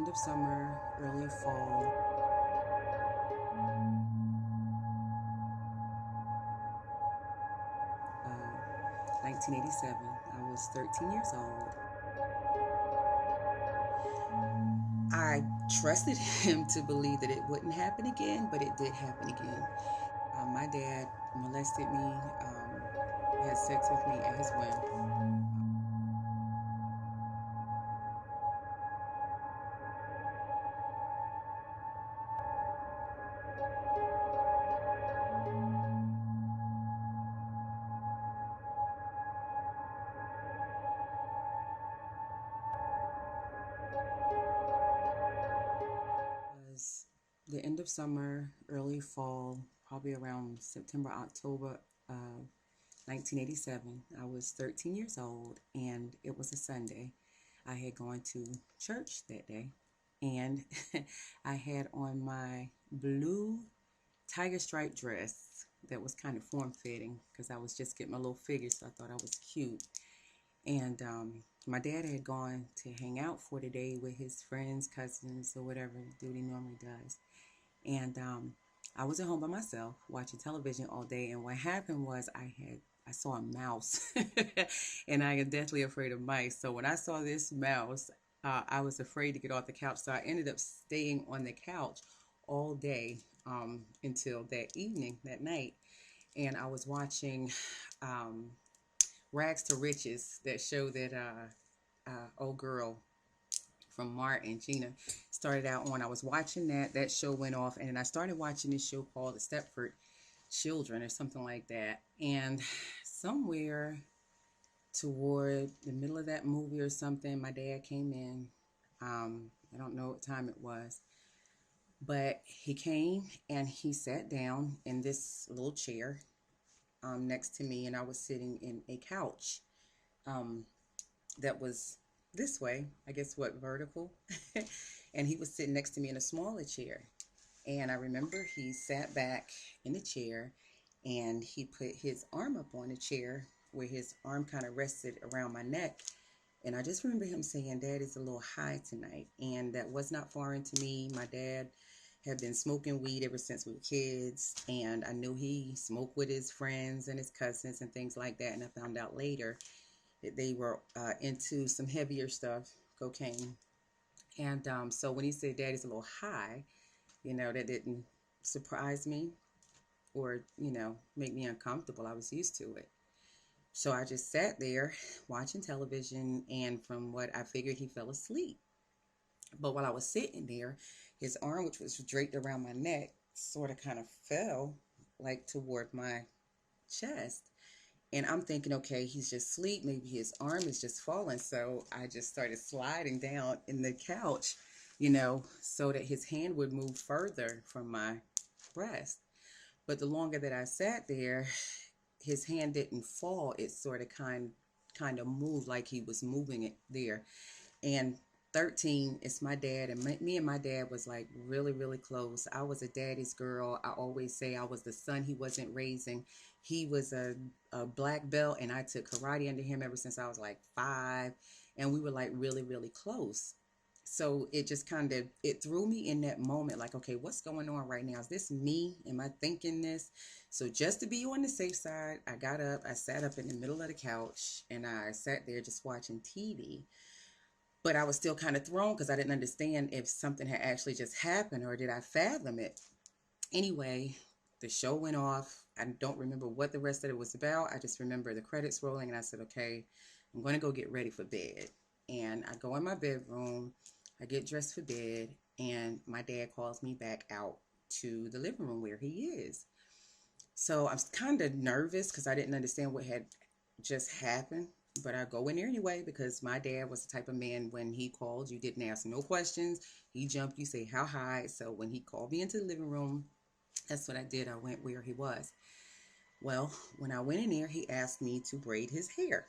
of summer, early fall, 1987. I was 13 years old. I trusted him to believe that it wouldn't happen again, but it did happen again. My dad molested me, had sex with me at his whim. It was the end of summer, early fall, probably around September, October, 1987. I was 13 years old, and it was a Sunday. I had gone to church that day, and I had on my blue tiger stripe dress that was kind of form fitting because I was just getting my little figure, so I thought I was cute. And my dad had gone to hang out for the day with his friends, cousins, or whatever dude he normally does. And I was at home by myself watching television all day. And what happened was I saw a mouse, and I am deathly afraid of mice. So when I saw this mouse, I was afraid to get off the couch. So I ended up staying on the couch all day until that evening, that night. And I was watching um, Rags to Riches, that show that old girl from Martin, Gina, started out on. I was watching that. That show went off, and then I started watching this show called The Stepford Children or something like that. And somewhere toward the middle of that movie or something, my dad came in. I don't know what time it was, but he came and he sat down in this little chair next to me, and I was sitting in a couch um, that was this way, I guess what, vertical. And he was sitting next to me in a smaller chair. And I remember he sat back in the chair and he put his arm up on the chair where his arm kind of rested around my neck. And I just remember him saying, "Dad is a little high tonight." And that was not foreign to me. My dad had been smoking weed ever since we were kids. And I knew he smoked with his friends and his cousins and things like that. And I found out later that they were into some heavier stuff, cocaine. And so when he said Daddy's a little high, that didn't surprise me or, make me uncomfortable. I was used to it. So I just sat there watching television, and from what I figured, he fell asleep. But while I was sitting there, his arm, which was draped around my neck, sort of kind of fell like toward my chest. And I'm thinking, okay, he's just asleep. Maybe his arm is just falling. So I just started sliding down in the couch, so that his hand would move further from my breast. But the longer that I sat there, his hand didn't fall. It sort of kind of moved like he was moving it there. And 13 is my dad, and me and my dad was like really, really close. I was a daddy's girl. I always say I was the son he wasn't raising. He was a black belt, and I took karate under him ever since I was like 5, and we were like really, really close. So it just kind of it threw me in that moment, like, okay, what's going on right now? Is this me? Am I thinking this? So just to be on the safe side, I got up, I sat up in the middle of the couch, and I sat there just watching TV. But I was still kind of thrown because I didn't understand if something had actually just happened or did I fathom it. Anyway, the show went off. I don't remember what the rest of it was about. I just remember the credits rolling, and I said, okay, I'm going to go get ready for bed. And I go in my bedroom, I get dressed for bed, and my dad calls me back out to the living room where he is. So I'm kind of nervous because I didn't understand what had just happened. But I go in there anyway because my dad was the type of man, when he called, you didn't ask no questions. He jumped, you say how high. So when he called me into the living room, that's what I did. I went where he was. Well, when I went in there, he asked me to braid his hair.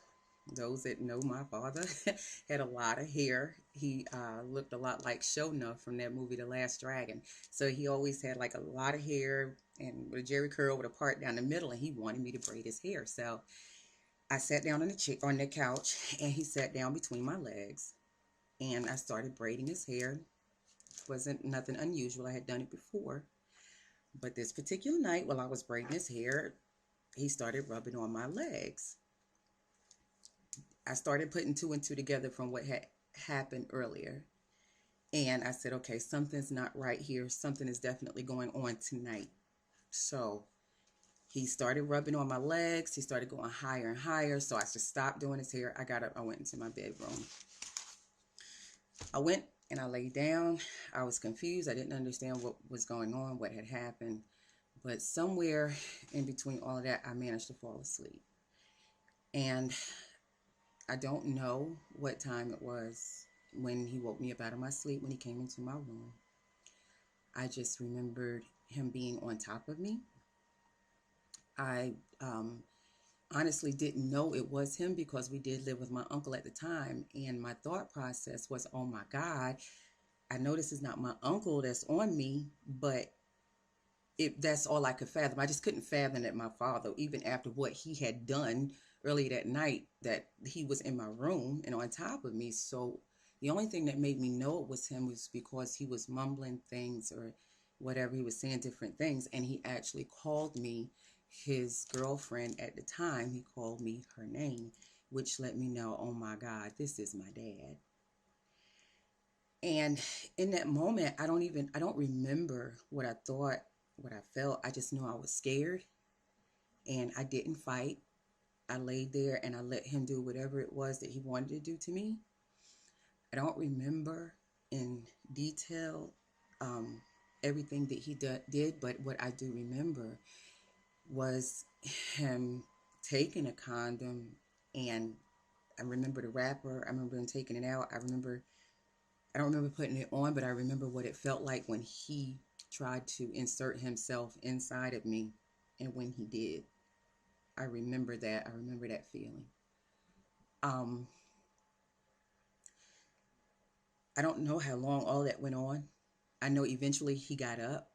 Those that know my father had a lot of hair. He looked a lot like Shona from that movie, The Last Dragon. So he always had like a lot of hair and with a jerry curl with a part down the middle, and he wanted me to braid his hair. So I sat down on the couch, and he sat down between my legs, and I started braiding his hair. Wasn't nothing unusual. I had done it before. But this particular night, while I was braiding his hair, he started rubbing on my legs. I started putting two and two together from what had happened earlier. And I said, okay, something's not right here. Something is definitely going on tonight. So he started rubbing on my legs. He started going higher and higher. So I just stopped doing his hair. I got up. I went into my bedroom. I went and I laid down. I was confused. I didn't understand what was going on, what had happened. But somewhere in between all of that, I managed to fall asleep. And I don't know what time it was when he woke me up out of my sleep, when he came into my room. I just remembered him being on top of me. I honestly didn't know it was him because we did live with my uncle at the time. And my thought process was, oh my God, I know this is not my uncle that's on me, but that's all I could fathom. I just couldn't fathom that my father, even after what he had done early that night, that he was in my room and on top of me. So the only thing that made me know it was him was because he was mumbling things or whatever. He was saying different things. And he actually called me his girlfriend at the time. He called me her name, which let me know, oh my God, this is my dad. And in that moment, I don't remember what I thought, what I felt. I just knew I was scared and I didn't fight. I laid there and I let him do whatever it was that he wanted to do to me. I don't remember in detail everything that he did, but what I do remember was him taking a condom, and I remember the wrapper. I remember him taking it out. I don't remember putting it on, but I remember what it felt like when he tried to insert himself inside of me. And when he did, I remember that. I remember that feeling. Um, I don't know how long all that went on. I know eventually he got up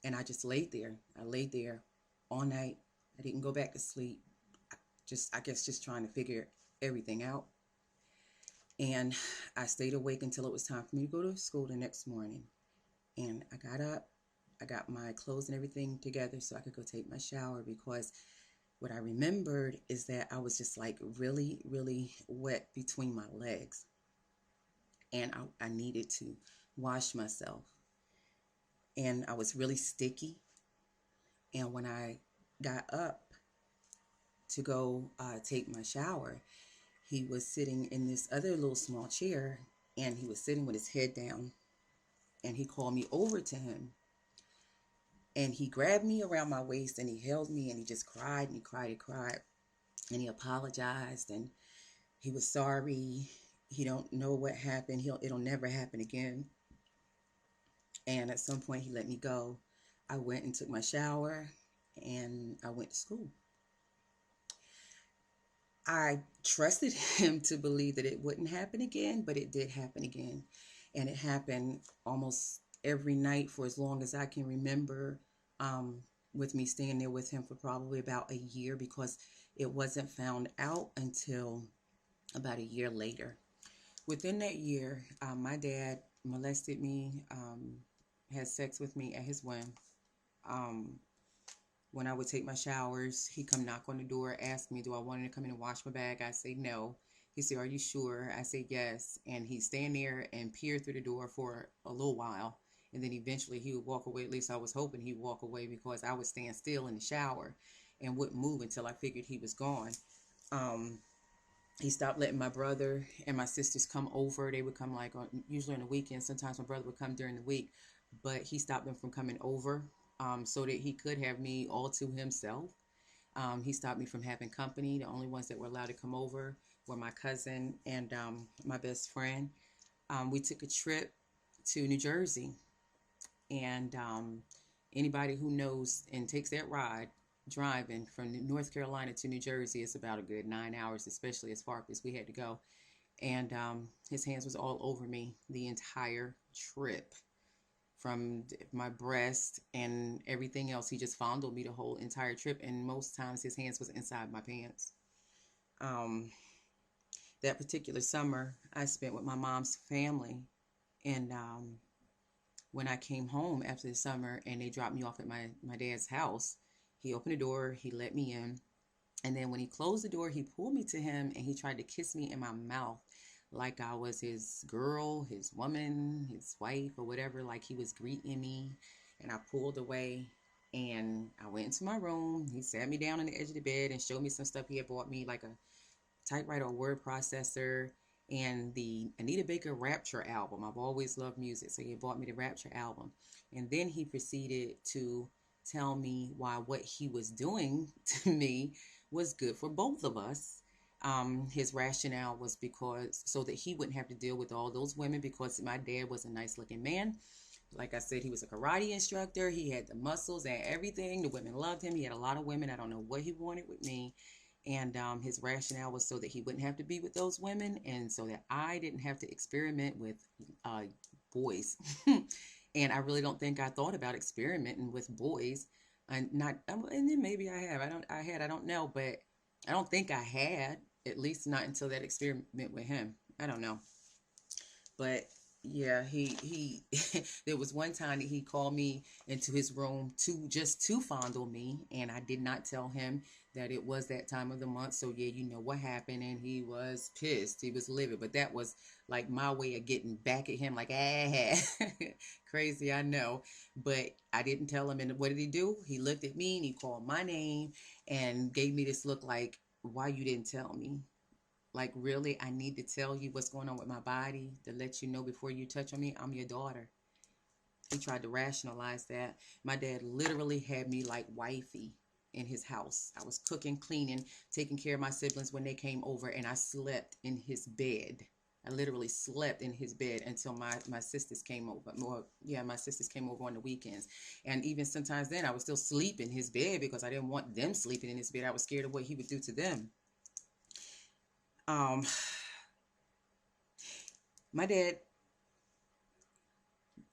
and I just laid there. I laid there all night. I didn't go back to sleep. I guess, just trying to figure everything out. And I stayed awake until it was time for me to go to school the next morning. And I got up, I got my clothes and everything together so I could go take my shower, because what I remembered is that I was just like really, really wet between my legs. And I needed to wash myself. And I was really sticky. And when I got up to go take my shower, he was sitting in this other little small chair, and he was sitting with his head down. And he called me over to him. And he grabbed me around my waist and he held me and he just cried and he cried and cried. And he apologized and he was sorry. He don't know what happened. It'll never happen again. And at some point he let me go. I went and took my shower and I went to school. I trusted him to believe that it wouldn't happen again, but it did happen again. And it happened almost every night for as long as I can remember, with me staying there with him for probably about a year, because it wasn't found out until about a year later. Within that year, my dad molested me, had sex with me at his whim. Um, when I would take my showers, he'd come knock on the door, ask me, do I want to come in and wash my bag? I say no. He said, are you sure? I say yes. And he'd stand there and peer through the door for a little while. And then eventually he would walk away. At least I was hoping he'd walk away, because I would stand still in the shower and wouldn't move until I figured he was gone. Um, he stopped letting my brother and my sisters come over. They would come usually on the weekends. Sometimes my brother would come during the week, but he stopped them from coming over, so that he could have me all to himself. He stopped me from having company. The only ones that were allowed to come over were my cousin and my best friend. We took a trip to New Jersey, and anybody who knows and takes that ride, driving from North Carolina to New Jersey, is about a good 9 hours, especially as far as we had to go. And his hands was all over me the entire trip, from my breast and everything else. He just fondled me the whole entire trip, and most times his hands was inside my pants. Um, that particular summer, I spent with my mom's family, and when I came home after the summer and they dropped me off at my dad's house, he opened the door, he let me in. And then when he closed the door, he pulled me to him and he tried to kiss me in my mouth like I was his girl, his woman, his wife, or whatever, like he was greeting me. And I pulled away and I went into my room. He sat me down on the edge of the bed and showed me some stuff he had bought me, like a typewriter or word processor and the Anita Baker Rapture album. I've always loved music, so he bought me the Rapture album. And then he proceeded to tell me why what he was doing to me was good for both of us. His rationale was because so that he wouldn't have to deal with all those women, because my dad was a nice looking man. Like I said, he was a karate instructor. He had the muscles and everything. The women loved him. He had a lot of women. I don't know what he wanted with me. And his rationale was so that he wouldn't have to be with those women and so that I didn't have to experiment with boys. And I really don't think I thought about experimenting with boys. And not, and then maybe I have. I don't know, but I don't think I had, at least not until that experiment with him. I don't know. But yeah, he there was one time that he called me into his room to fondle me, and I did not tell him that it was that time of the month. So yeah, you know what happened, and he was pissed. He was livid, but that was like my way of getting back at him, like ah, crazy, I know, but I didn't tell him. And what did he do? He looked at me and he called my name and gave me this look like, why you didn't tell me? Like, really, I need to tell you what's going on with my body to let you know before you touch on me, I'm your daughter. He tried to rationalize that. My dad literally had me like wifey in his house. I was cooking, cleaning, taking care of my siblings when they came over, and I slept in his bed. I literally slept in his bed until my sisters came over. My sisters came over on the weekends. And even sometimes then, I would still sleep in his bed because I didn't want them sleeping in his bed. I was scared of what he would do to them. Um, my dad,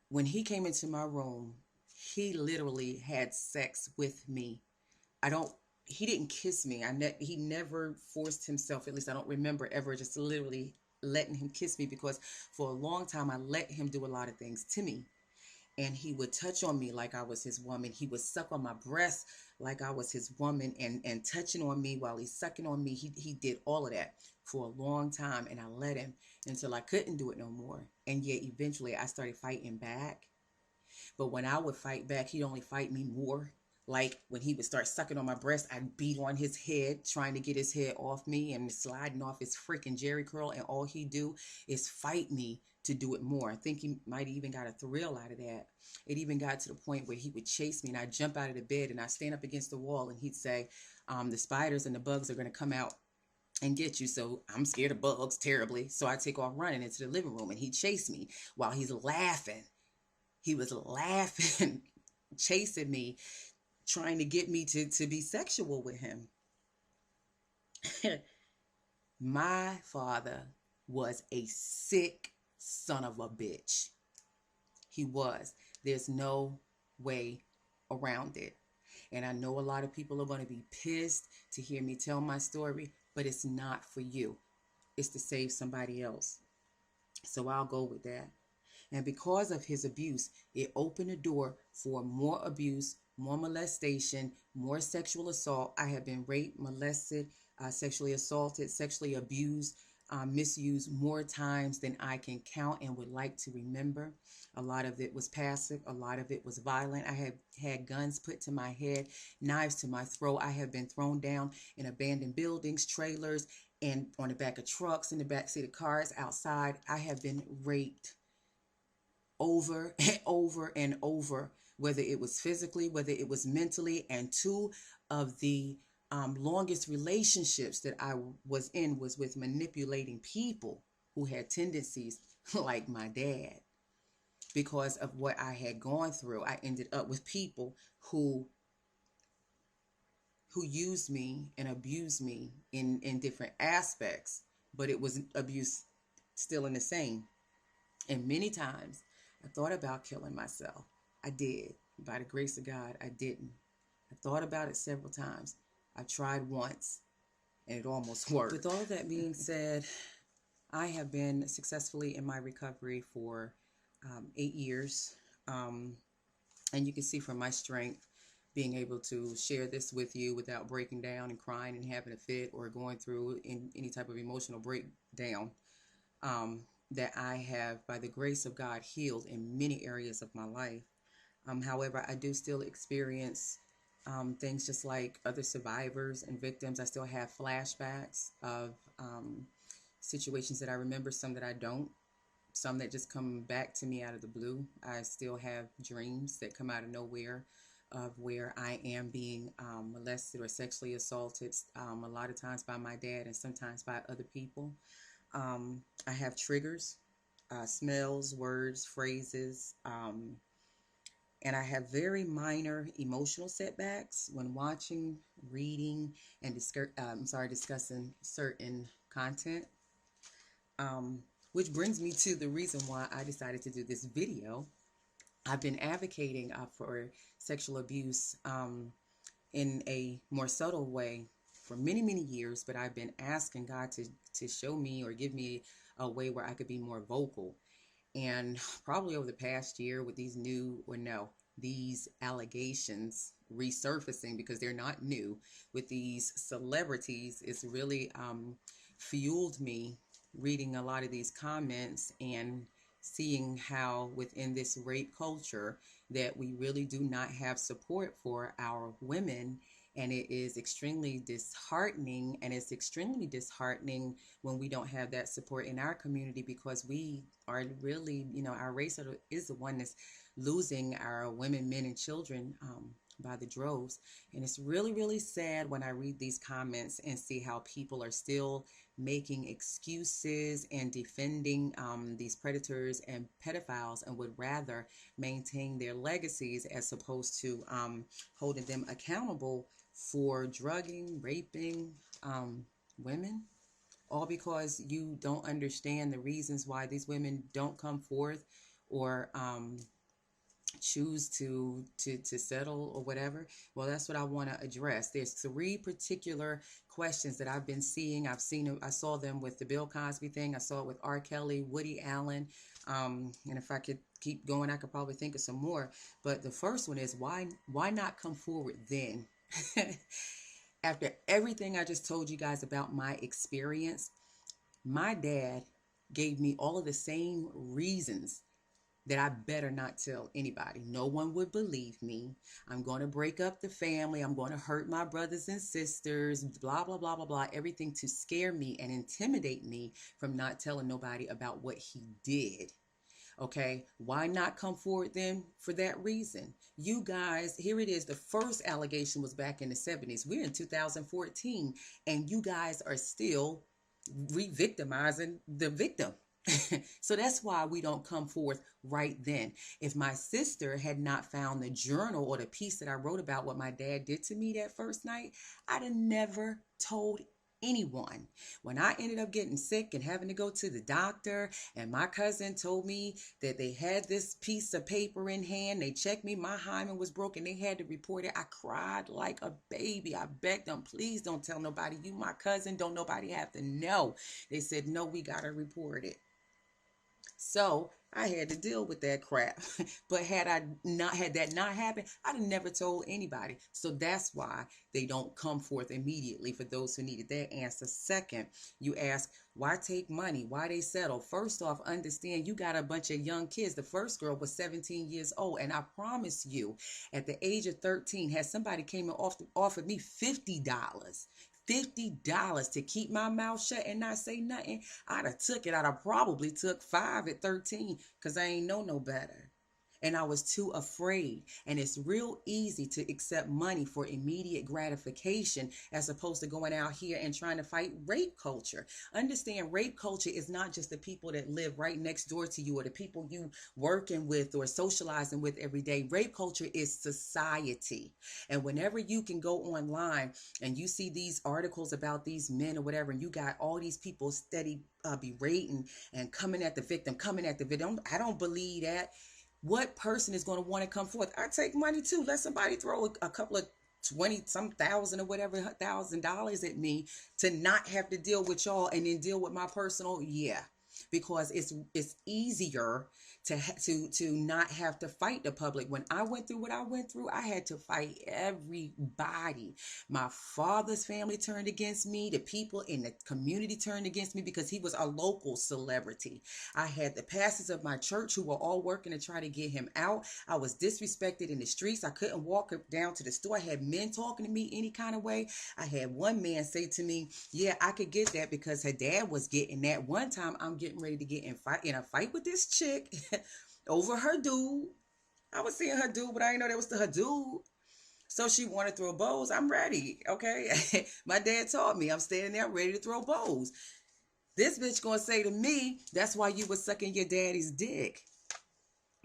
when he came into my room, he literally had sex with me. I don't, he didn't kiss me. He never forced himself, at least I don't remember ever just literally letting him kiss me, because for a long time I let him do a lot of things to me. And he would touch on me like I was his woman. He would suck on my breast like I was his woman, and touching on me while he's sucking on me. He did all of that for a long time, and I let him until I couldn't do it no more. And yet eventually I started fighting back. But when I would fight back, he'd only fight me more. Like when he would start sucking on my breast, I'd beat on his head, trying to get his head off me and sliding off his freaking Jerry curl. And all he'd do is fight me to do it more. I think he might have even got a thrill out of that. It even got to the point where he would chase me and I'd jump out of the bed and I'd stand up against the wall and he'd say, the spiders and the bugs are going to come out and get you. So I'm scared of bugs terribly. So I take off running into the living room and he'd chase me while he's laughing. He was laughing, chasing me, trying to get me to be sexual with him. My father was a sick son of a bitch. He was. There's no way around it. And I know a lot of people are going to be pissed to hear me tell my story, but it's not for you. It's to save somebody else. So I'll go with that. And because of his abuse, it opened the door for more abuse, more molestation, more sexual assault. I have been raped, molested, sexually assaulted, sexually abused, misused more times than I can count and would like to remember. A lot of it was passive. A lot of it was violent. I have had guns put to my head, knives to my throat. I have been thrown down in abandoned buildings, trailers, and on the back of trucks, in the back seat of cars, outside. I have been raped over and over and over, whether it was physically, whether it was mentally. And two of the longest relationships that I was in was with manipulating people who had tendencies like my dad. Because of what I had gone through, I ended up with people who used me and abused me in different aspects, but it was abuse still in the same. And many times I thought about killing myself. I did. By the grace of God, I didn't. I thought about it several times. I tried once and it almost worked. With all that being said, I have been successfully in my recovery for 8 years. And you can see from my strength being able to share this with you without breaking down and crying and having a fit or going through any type of emotional breakdown, um, that I have, by the grace of God, healed in many areas of my life. However, I do still experience things just like other survivors and victims. I still have flashbacks of situations that I remember, some that I don't, some that just come back to me out of the blue. I still have dreams that come out of nowhere of where I am being molested or sexually assaulted, a lot of times by my dad and sometimes by other people. I have triggers, smells, words, phrases, and I have very minor emotional setbacks when watching, reading, and discussing certain content. Which brings me to the reason why I decided to do this video. I've been advocating for sexual abuse in a more subtle way for many, many years, but I've been asking God to show me or give me a way where I could be more vocal. And probably over the past year, with these allegations resurfacing, because they're not new, with these celebrities, it's really fueled me reading a lot of these comments and seeing how within this rape culture that we really do not have support for our women. And it is extremely disheartening, and it's extremely disheartening when we don't have that support in our community, because we are really, our race is the one that's losing our women, men, and children by the droves. And it's really, really sad when I read these comments and see how people are still making excuses and defending these predators and pedophiles, and would rather maintain their legacies as opposed to holding them accountable for drugging, raping women, all because you don't understand the reasons why these women don't come forth or choose to settle or whatever. Well, that's what I want to address. There's three particular questions that I've been seeing. I saw them with the Bill Cosby thing. I saw it with R. Kelly, Woody Allen, and if I could keep going, I could probably think of some more. But the first one is, why not come forward then? After everything I just told you guys about my experience, my dad gave me all of the same reasons that I better not tell anybody. No one would believe me. I'm going to break up the family. I'm going to hurt my brothers and sisters, blah, blah, blah, blah, blah. Everything to scare me and intimidate me from not telling nobody about what he did. Okay, why not come forward then? For that reason. You guys, here it is. The first allegation was back in the 70s. We're in 2014, and you guys are still re-victimizing the victim. So that's why we don't come forth right then. If my sister had not found the journal or the piece that I wrote about what my dad did to me that first night, I'd have never told anyone. When I ended up getting sick and having to go to the doctor, and my cousin told me that they had this piece of paper in hand, they checked me, my hymen was broken, they had to report it. I cried like a baby. I begged them, please don't tell nobody. You my cousin, don't nobody have to know. They said, no, we gotta report it. So I had to deal with that crap. But had that not happened, I'd have never told anybody. So that's why they don't come forth immediately, for those who needed that answer. Second, you ask, why take money? Why they settle? First off, understand you got a bunch of young kids. The first girl was 17 years old. And I promise you, at the age of 13, had somebody came and offered me $50 to keep my mouth shut and not say nothing, I'd have took it. I'd have probably took 5 at 13, because I ain't know no better. And I was too afraid. And it's real easy to accept money for immediate gratification as opposed to going out here and trying to fight rape culture. Understand, rape culture is not just the people that live right next door to you or the people you working with or socializing with every day. Rape culture is society. And whenever you can go online and you see these articles about these men or whatever, and you got all these people steady berating and coming at the victim. I don't believe that. What person is going to want to come forth? I take money too. Let somebody throw a couple of 20 some thousand or whatever $1,000 at me to not have to deal with y'all and then deal with my personal. Yeah. because it's easier to not have to fight the public. When I went through what I went through, I had to fight everybody. My father's family turned against me. The people in the community turned against me because he was a local celebrity. I had the pastors of my church who were all working to try to get him out. I was disrespected in the streets. I couldn't walk down to the store. I had men talking to me any kind of way. I had one man say to me, yeah, I could get that because her dad was getting that. One time I'm getting ready to get in a fight with this chick over her dude. I was seeing her dude, but I didn't know that was her dude. So she wanted to throw bows. I'm ready. Okay. My dad taught me. I'm standing there ready to throw bows. This bitch gonna say to me, that's why you was sucking your daddy's dick.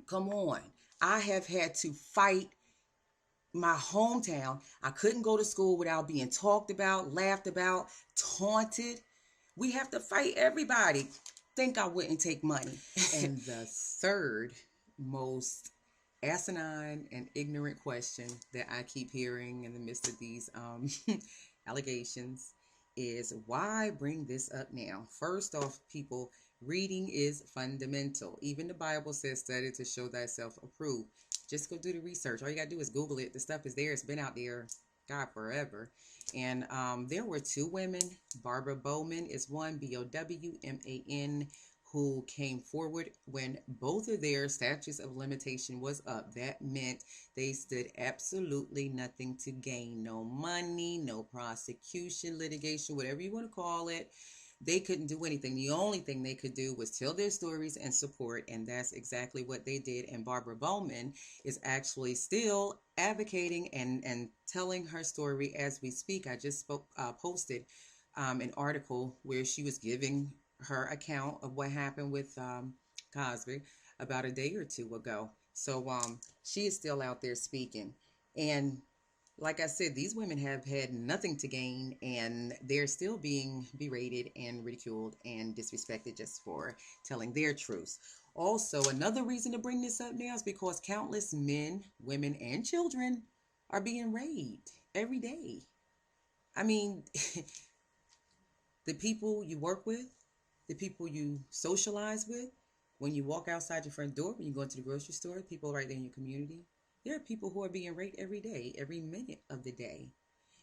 Come on. I have had to fight my hometown. I couldn't go to school without being talked about, laughed about, taunted. We have to fight everybody. Think I wouldn't take money. And the third most asinine and ignorant question that I keep hearing in the midst of these allegations is, why bring this up now? First off, people, reading is fundamental. Even the Bible says, study to show thyself approved. Just go do the research. All you got to do is Google it. The stuff is there. It's been out there, God, forever. And there were two women. Barbara Bowman is one, Bowman, who came forward when both of their statutes of limitation was up. That meant they stood absolutely nothing to gain. No money, no prosecution, litigation, whatever you want to call it. They couldn't do anything. The only thing they could do was tell their stories and support, and that's exactly what they did. And Barbara Bowman is actually still advocating and telling her story as we speak. I just posted an article where she was giving her account of what happened with Cosby about a day or two ago. So she is still out there speaking. And like I said, these women have had nothing to gain, and they're still being berated and ridiculed and disrespected just for telling their truths. Also, another reason to bring this up now is because countless men, women, and children are being raped every day. I mean, the people you work with, the people you socialize with, when you walk outside your front door, when you go into the grocery store, people right there in your community, there are people who are being raped every day, every minute of the day.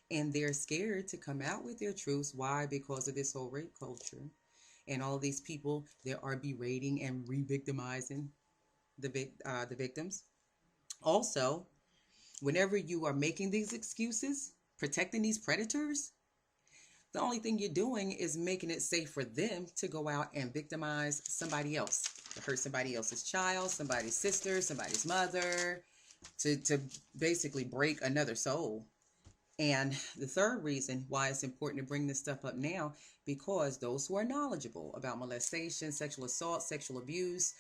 And they're scared to come out with their truths. Why? Because of this whole rape culture. And all of these people that are berating and re-victimizing the victims. Also, whenever you are making these excuses, protecting these predators, the only thing you're doing is making it safe for them to go out and victimize somebody else, to hurt somebody else's child, somebody's sister, somebody's mother, to basically break another soul. And the third reason why it's important to bring this stuff up now, because those who are knowledgeable about molestation, sexual assault, sexual abuse,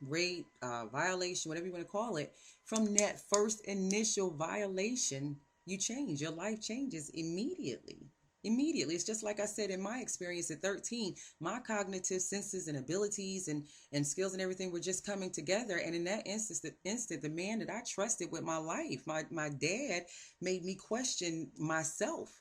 rape, violation, whatever you want to call it, from that first initial violation, you change. Your life changes immediately. Immediately. It's just like I said, in my experience at 13, my cognitive senses and abilities and skills and everything were just coming together. And in that instant, the man that I trusted with my life, my dad, made me question myself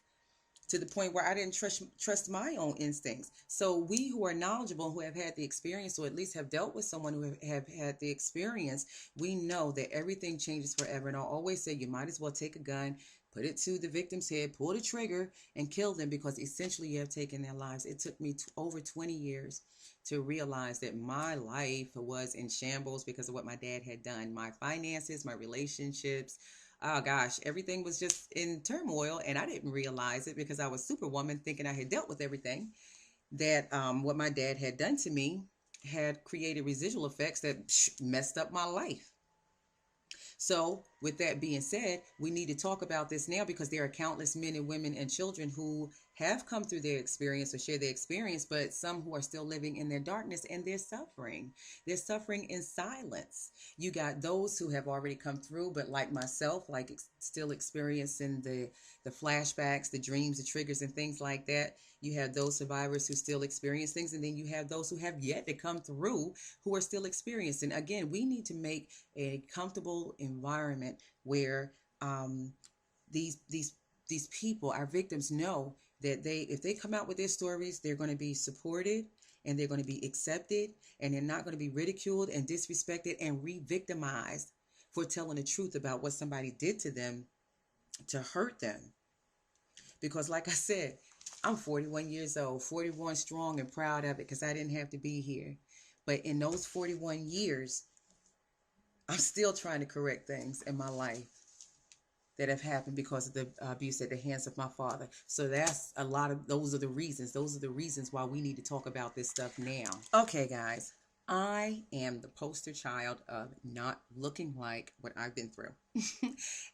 to the point where I didn't trust my own instincts. So we who are knowledgeable, who have had the experience, or at least have dealt with someone who have had the experience, we know that everything changes forever. And I'll always say, you might as well take a gun, put it to the victim's head, pull the trigger, and kill them, because essentially you have taken their lives. It took me over 20 years to realize that my life was in shambles because of what my dad had done. My finances, my relationships, oh gosh, everything was just in turmoil, and I didn't realize it because I was Superwoman, thinking I had dealt with everything. That what my dad had done to me had created residual effects that messed up my life. So with that being said, we need to talk about this now, because there are countless men and women and children who have come through their experience or share their experience, but some who are still living in their darkness, and they're suffering. They're suffering in silence. You got those who have already come through, but like myself, like still experiencing the flashbacks, the dreams, the triggers, and things like that. You have those survivors who still experience things, and then you have those who have yet to come through who are still experiencing. Again, we need to make a comfortable environment where these people, our victims, know that if they come out with their stories, they're going to be supported, and they're going to be accepted, and they're not going to be ridiculed and disrespected and re-victimized for telling the truth about what somebody did to them to hurt them. Because like I said, I'm 41 years old, 41 strong and proud of it because I didn't have to be here. But in those 41 years, I'm still trying to correct things in my life that have happened because of the abuse at the hands of my father. So that's a lot of, those are the reasons. Those are the reasons why we need to talk about this stuff now. Okay, guys, I am the poster child of not looking like what I've been through.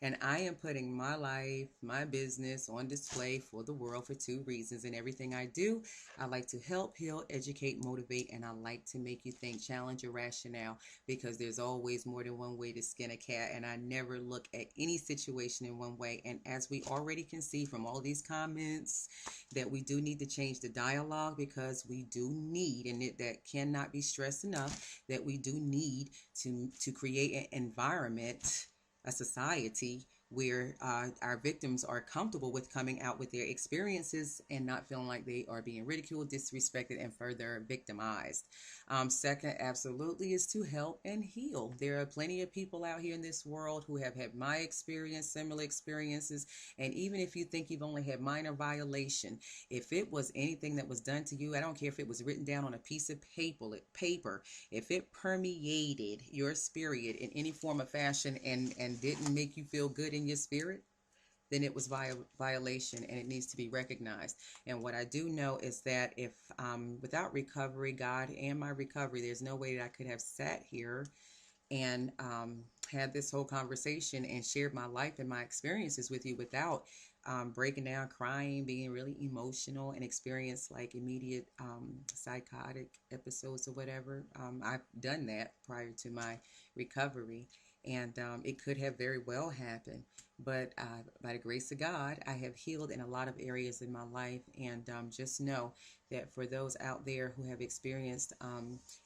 And I am putting my life, my business on display for the world for two reasons. And everything I do, I like to help, heal, educate, motivate, and I like to make you think, challenge your rationale, because there's always more than one way to skin a cat. And I never look at any situation in one way. And as we already can see from all these comments, that we do need to change the dialogue, because we do need, and that cannot be stressed enough, that we do need to create an environment, a society where our victims are comfortable with coming out with their experiences and not feeling like they are being ridiculed, disrespected, and further victimized. Second, absolutely, is to help and heal. There are plenty of people out here in this world who have had my experience, similar experiences, and even if you think you've only had minor violation, if it was anything that was done to you, I don't care if it was written down on a piece of paper, if it permeated your spirit in any form or fashion and didn't make you feel good in your spirit, then it was violation, and it needs to be recognized. And what I do know is that if without recovery, God and my recovery, there's no way that I could have sat here and had this whole conversation and shared my life and my experiences with you without breaking down, crying, being really emotional, and experience like immediate psychotic episodes or whatever. I've done that prior to my recovery, and it could have very well happened. But by the grace of God, I have healed in a lot of areas in my life. And just know that for those out there who have experienced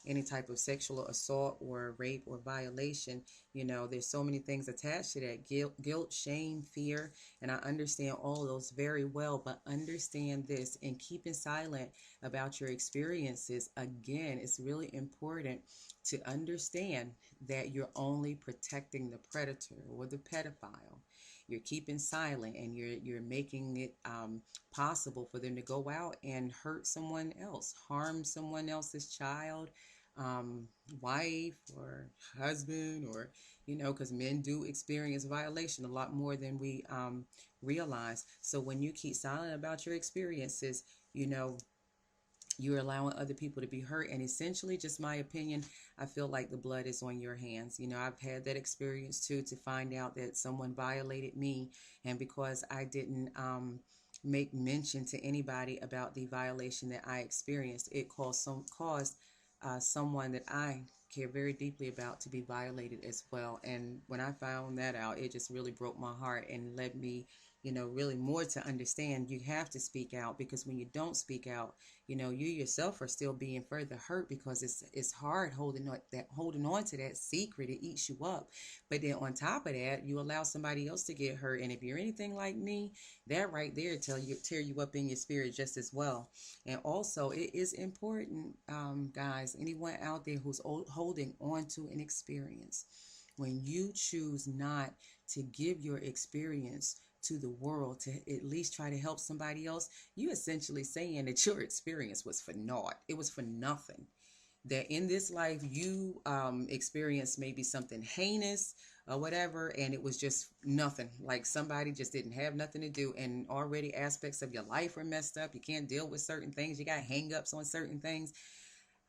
any type of sexual assault or rape or violation, you know, there's so many things attached to that: guilt, shame, fear. And I understand all of those very well. But understand this, and keeping silent about your experiences, again, it's really important to understand that you're only protecting the predator or the pedophile. You're keeping silent, and you're making it possible for them to go out and hurt someone else, harm someone else's child, wife or husband, or, you know, because men do experience violation a lot more than we realize. So when you keep silent about your experiences, you know, you're allowing other people to be hurt. And essentially, just my opinion, I feel like the blood is on your hands. You know, I've had that experience too, to find out that someone violated me, and because I didn't make mention to anybody about the violation that I experienced, it caused someone that I care very deeply about to be violated as well. And when I found that out, it just really broke my heart and led me, you know, really more to understand you have to speak out, because when you don't speak out, you know, you yourself are still being further hurt, because it's hard holding on to that secret. It eats you up. But then on top of that, you allow somebody else to get hurt. And if you're anything like me, that right there tear you up in your spirit just as well. And also, it is important, guys, anyone out there who's holding on to an experience, when you choose not to give your experience to the world to at least try to help somebody else, you essentially saying that your experience was for naught. It was for nothing. That in this life you experienced maybe something heinous or whatever, and it was just nothing. Like somebody just didn't have nothing to do, and already aspects of your life are messed up. You can't deal with certain things. You got hang-ups on certain things.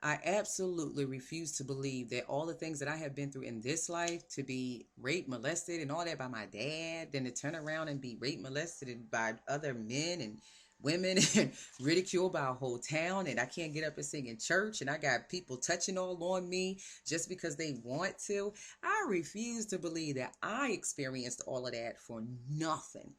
I absolutely refuse to believe that all the things that I have been through in this life, to be raped, molested, and all that by my dad, then to turn around and be raped, molested by other men and women and ridiculed by a whole town, and I can't get up and sing in church, and I got people touching all on me just because they want to. I refuse to believe that I experienced all of that for nothing.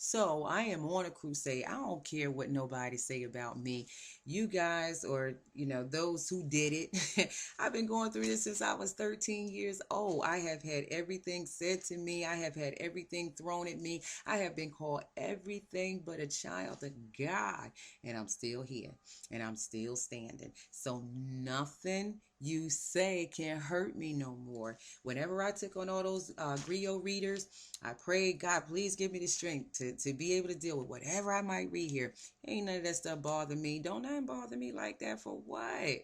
So I am on a crusade. I don't care what nobody say about me. You guys, or those who did it. I've been going through this since I was 13 years old. I have had everything said to me. I have had everything thrown at me. I have been called everything but a child of God. And I'm still here. And I'm still standing. So nothing you say can hurt me no more. Whenever I took on all those griot readers, I prayed, God, please give me the strength to be able to deal with whatever I might read here. Ain't none of that stuff bother me. Don't nothing bother me like that for what?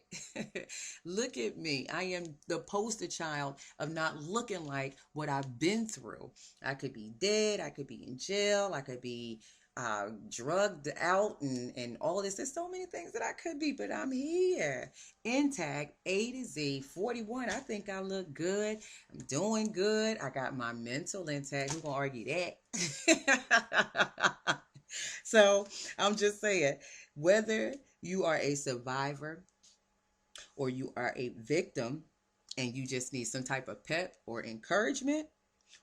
Look at me. I am the poster child of not looking like what I've been through. I could be dead. I could be in jail. I could be drugged out and all of this. There's so many things that I could be, but I'm here intact, A to Z, 41. I think I look good. I'm doing good. I got my mental intact. Who's gonna argue that? So I'm just saying, whether you are a survivor or you are a victim and you just need some type of pep or encouragement,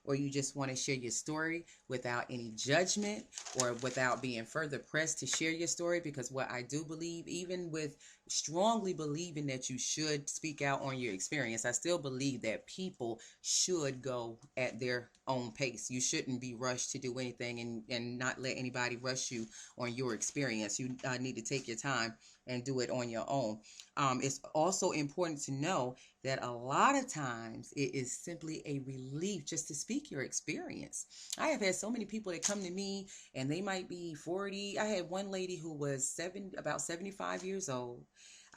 or you just want to share your story without any judgment or without being further pressed to share your story, because what I do believe, even with strongly believing that you should speak out on your experience, I still believe that people should go at their own pace. You shouldn't be rushed to do anything and not let anybody rush you on your experience. You need to take your time and do it on your own. It's also important to know that a lot of times it is simply a relief just to speak your experience. I have had so many people that come to me and they might be 40. I had one lady who was about 75 years old.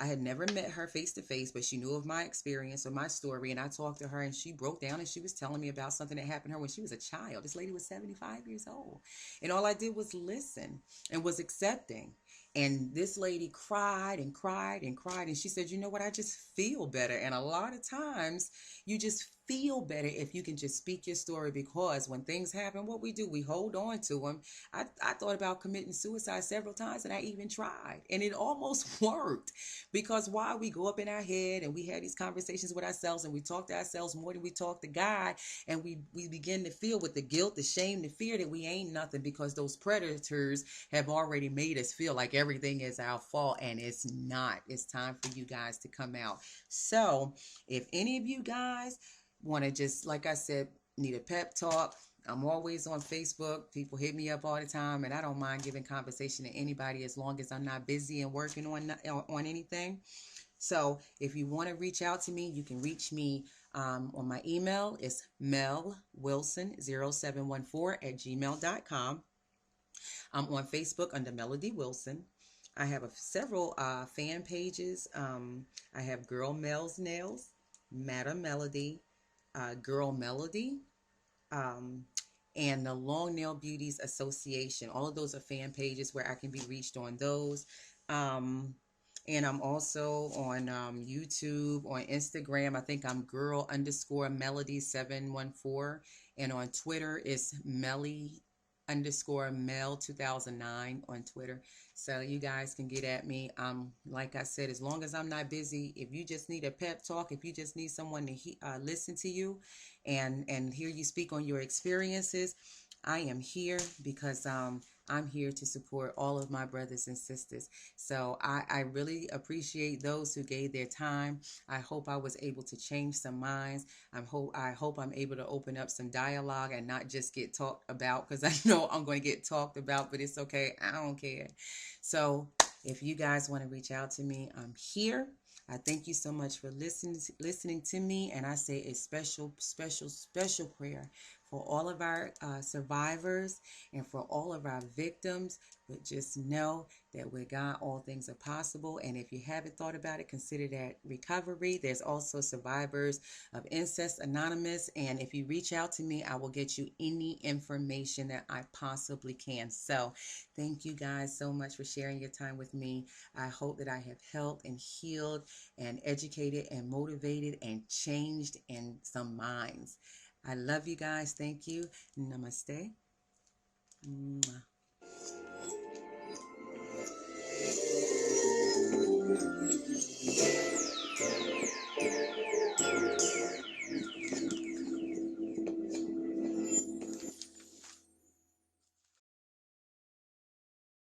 I had never met her face to face, but she knew of my experience or my story. And I talked to her and she broke down and she was telling me about something that happened to her when she was a child. This lady was 75 years old. And all I did was listen and was accepting. And this lady cried and cried and cried. And she said, you know what? I just feel better. And a lot of times you just feel better if you can just speak your story, because when things happen, what we do, we hold on to them. I thought about committing suicide several times and I even tried. And it almost worked, because while we go up in our head and we have these conversations with ourselves and we talk to ourselves more than we talk to God, and we begin to feel with the guilt, the shame, the fear that we ain't nothing, because those predators have already made us feel like everything is our fault, and it's not. It's time for you guys to come out. So if any of you guys want to just, like I said, need a pep talk, I'm always on Facebook. People hit me up all the time, and I don't mind giving conversation to anybody as long as I'm not busy and working on anything. So if you want to reach out to me, you can reach me on my email. It's melwilson0714@gmail.com. I'm on Facebook under Melody Wilson. I have several fan pages. I have Girl Mel's Nails, Madam Melody, Girl Melody, um, and the Long Nail Beauties Association. All of those are fan pages where I can be reached on those. Um, and I'm also on YouTube, on Instagram. I think I'm girl_melody714. And on Twitter, it's Melly_Mel2009 on Twitter. So you guys can get at me. Like I said, as long as I'm not busy, if you just need a pep talk, if you just need someone to listen to you and hear you speak on your experiences, I am here, because I'm here to support all of my brothers and sisters. So I really appreciate those who gave their time. I hope I was able to change some minds. I hope I'm able to open up some dialogue and not just get talked about, because I know I'm going to get talked about, but it's okay. I don't care. So if you guys want to reach out to me, I'm here. I thank you so much for listening to me, and I say a special, special, special prayer for all of our survivors and for all of our victims. But just know that with God, all things are possible. And if you haven't thought about it, consider that recovery. There's also Survivors of Incest Anonymous. And if you reach out to me, I will get you any information that I possibly can. So thank you guys so much for sharing your time with me. I hope that I have helped and healed and educated and motivated and changed in some minds. I love you guys. Thank you. Namaste. Mwah.